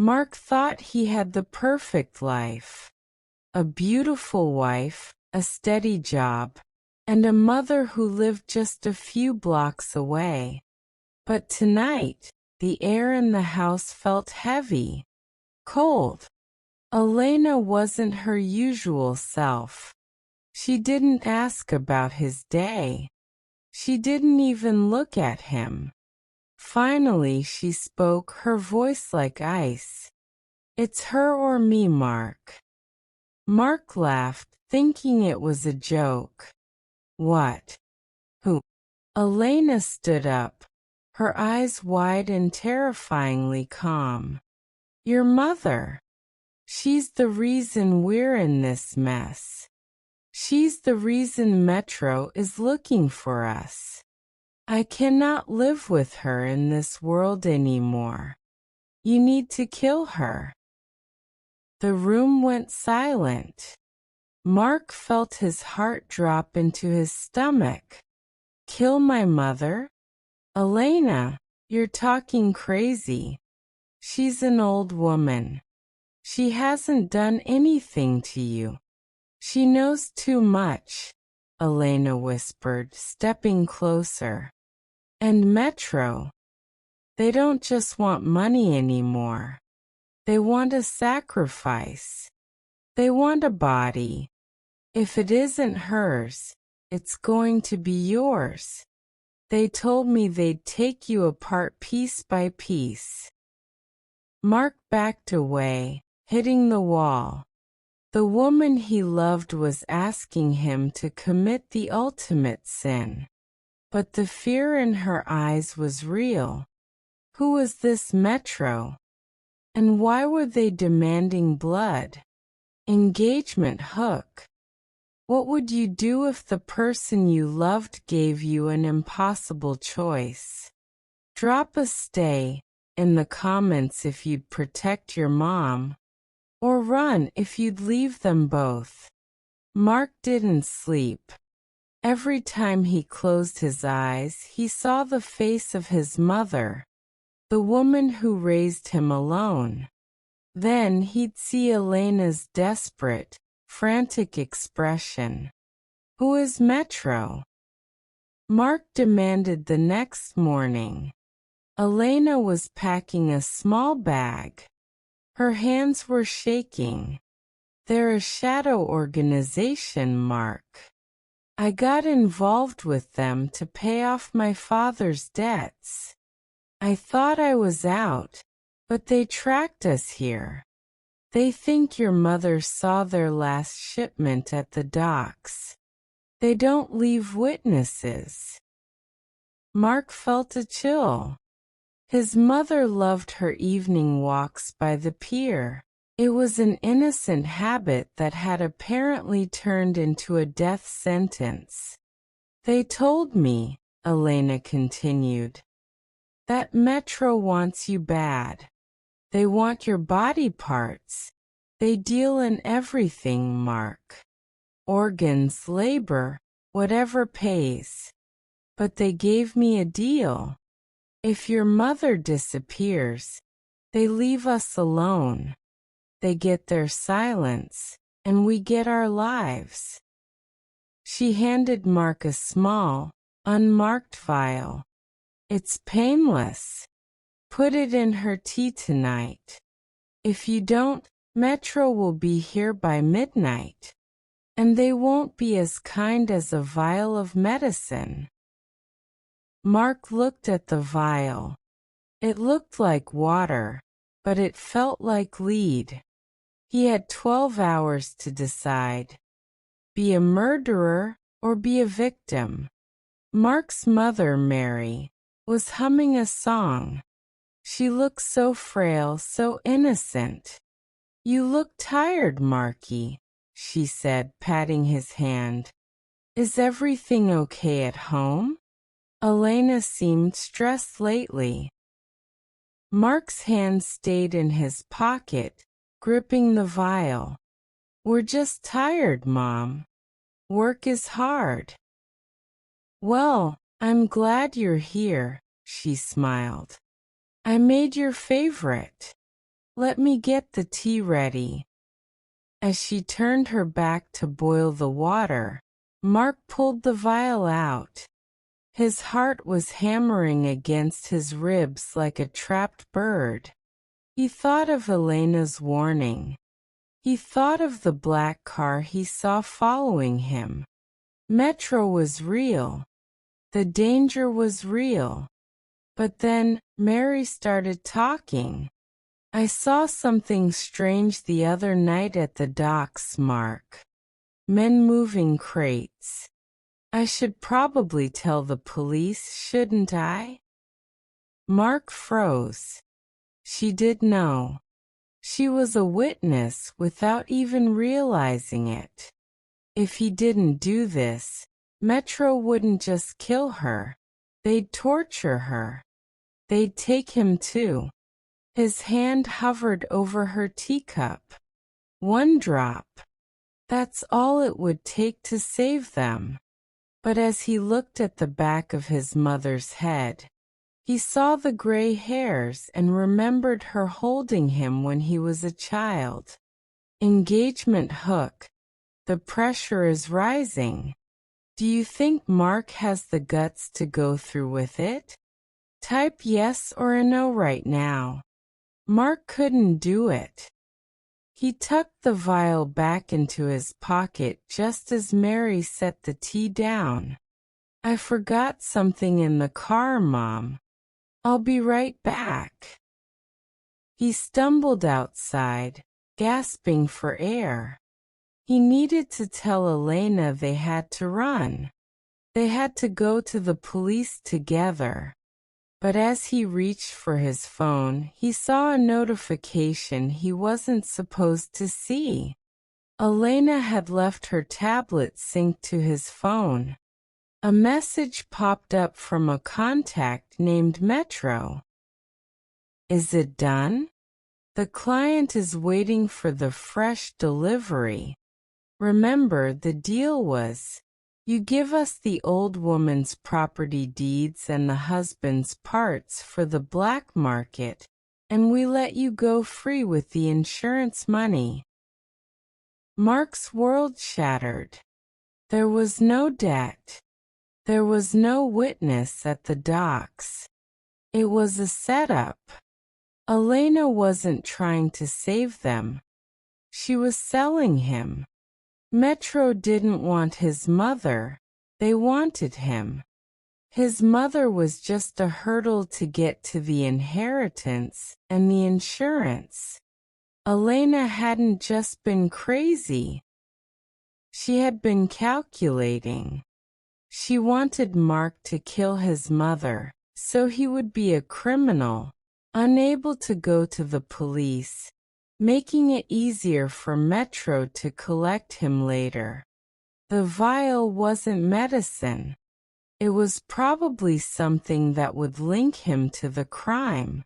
Mark thought he had the perfect life. A beautiful wife, a steady job, and a mother who lived just a few blocks away. But tonight, the air in the house felt heavy, cold. Elena wasn't her usual self. She didn't ask about his day. She didn't even look at him. Finally she spoke, her voice like ice. "It's her or me, Mark." Mark laughed, thinking it was a joke. "What? Who?" Elena stood up, her eyes wide and terrifyingly calm. "Your mother. She's the reason we're in this mess. She's the reason Metro is looking for us. I cannot live with her in this world anymore. You need to kill her." The room went silent. Mark felt his heart drop into his stomach. "Kill my mother? Elena, you're talking crazy. She's an old woman. She hasn't done anything to you. She knows too much," Elena whispered, stepping closer. "And Metro, they don't just want money anymore. They want a sacrifice. They want a body. If it isn't hers, it's going to be yours. They told me they'd take you apart piece by piece." Mark backed away, hitting the wall. The woman he loved was asking him to commit the ultimate sin. But the fear in her eyes was real. Who was this Metro? And why were they demanding blood? Engagement hook. What would you do if the person you loved gave you an impossible choice? Drop a stay in the comments if you'd protect your mom, or run if you'd leave them both. Mark didn't sleep. Every time he closed his eyes, he saw the face of his mother, the woman who raised him alone. Then he'd see Elena's desperate, frantic expression. "Who is Metro?" Mark demanded the next morning. Elena was packing a small bag. Her hands were shaking. "They're a shadow organization, Mark. I got involved with them to pay off my father's debts. I thought I was out, but they tracked us here. They think your mother saw their last shipment at the docks. They don't leave witnesses." Mark felt a chill. His mother loved her evening walks by the pier. It was an innocent habit that had apparently turned into a death sentence. "They told me," Elena continued, "that Metro wants you bad. They want your body parts. They deal in everything, Mark. Organs, labor, whatever pays. But they gave me a deal. If your mother disappears, they leave us alone. They get their silence, and we get our lives." She handed Mark a small, unmarked vial. "It's painless. Put it in her tea tonight. If you don't, Metro will be here by midnight. And they won't be as kind as a vial of medicine." Mark looked at the vial. It looked like water, but it felt like lead. He had 12 hours to decide. Be a murderer or be a victim. Mark's mother, Mary, was humming a song. She looked so frail, so innocent. "You look tired, Marky," she said, patting his hand. "Is everything okay at home?" Elena seemed stressed lately. Mark's hand stayed in his pocket, gripping the vial. "We're just tired, Mom. Work is hard." "Well, I'm glad you're here," she smiled. "I made your favorite. Let me get the tea ready. As she turned her back to boil the water, Mark pulled the vial out. His heart was hammering against his ribs like a trapped bird. He thought of Elena's warning. He thought of the black car he saw following him. Metro was real. The danger was real. But then, Mary started talking. I saw something strange the other night at the docks, Mark. Men moving crates. I should probably tell the police, shouldn't I? Mark froze. She did know. She was a witness without even realizing it. If he didn't do this, Metro wouldn't just kill her. They'd torture her. They'd take him too. His hand hovered over her teacup. One drop. That's all it would take to save them. But as he looked at the back of his mother's head, he saw the gray hairs and remembered her holding him when he was a child. Engagement hook. The pressure is rising. Do you think Mark has the guts to go through with it? Type yes or a no right now. Mark couldn't do it. He tucked the vial back into his pocket just as Mary set the tea down. I forgot something in the car, Mom. I'll be right back. He stumbled outside, gasping for air. He needed to tell Elena they had to run. They had to go to the police together. But as he reached for his phone, he saw a notification he wasn't supposed to see. Elena had left her tablet synced to his phone. A message popped up from a contact named Metro. Is it done? The client is waiting for the fresh delivery. Remember, the deal was, you give us the old woman's property deeds and the husband's parts for the black market, and we let you go free with the insurance money. Mark's world shattered. There was no debt. There was no witness at the docks. It was a setup. Elena wasn't trying to save them. She was selling him. Metro didn't want his mother. They wanted him. His mother was just a hurdle to get to the inheritance and the insurance. Elena hadn't just been crazy. She had been calculating. She wanted Mark to kill his mother, so he would be a criminal, unable to go to the police, making it easier for Metro to collect him later. The vial wasn't medicine. It was probably something that would link him to the crime.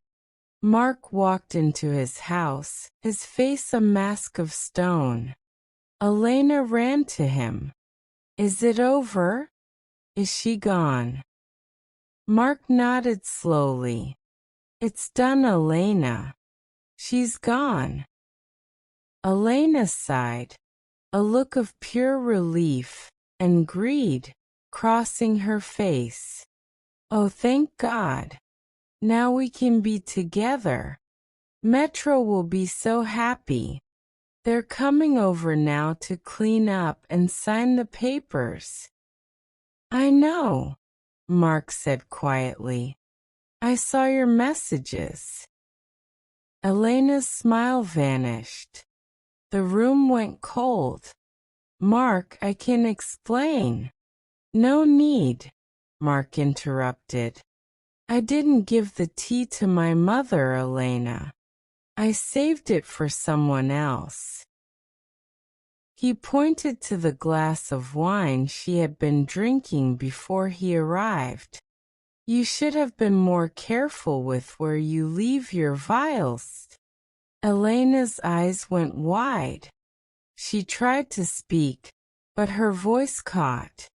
Mark walked into his house, his face a mask of stone. Elena ran to him. Is it over? Is she gone? Mark nodded slowly. It's done, Elena. She's gone. Elena sighed, a look of pure relief and greed crossing her face. Oh, thank God. Now we can be together. Metro will be so happy. They're coming over now to clean up and sign the papers. I know, Mark said quietly. I saw your messages. Elena's smile vanished. The room went cold. Mark, I can explain. No need, Mark interrupted. I didn't give the tea to my mother, Elena. I saved it for someone else. He pointed to the glass of wine she had been drinking before he arrived. You should have been more careful with where you leave your vials. Elena's eyes went wide. She tried to speak, but her voice caught.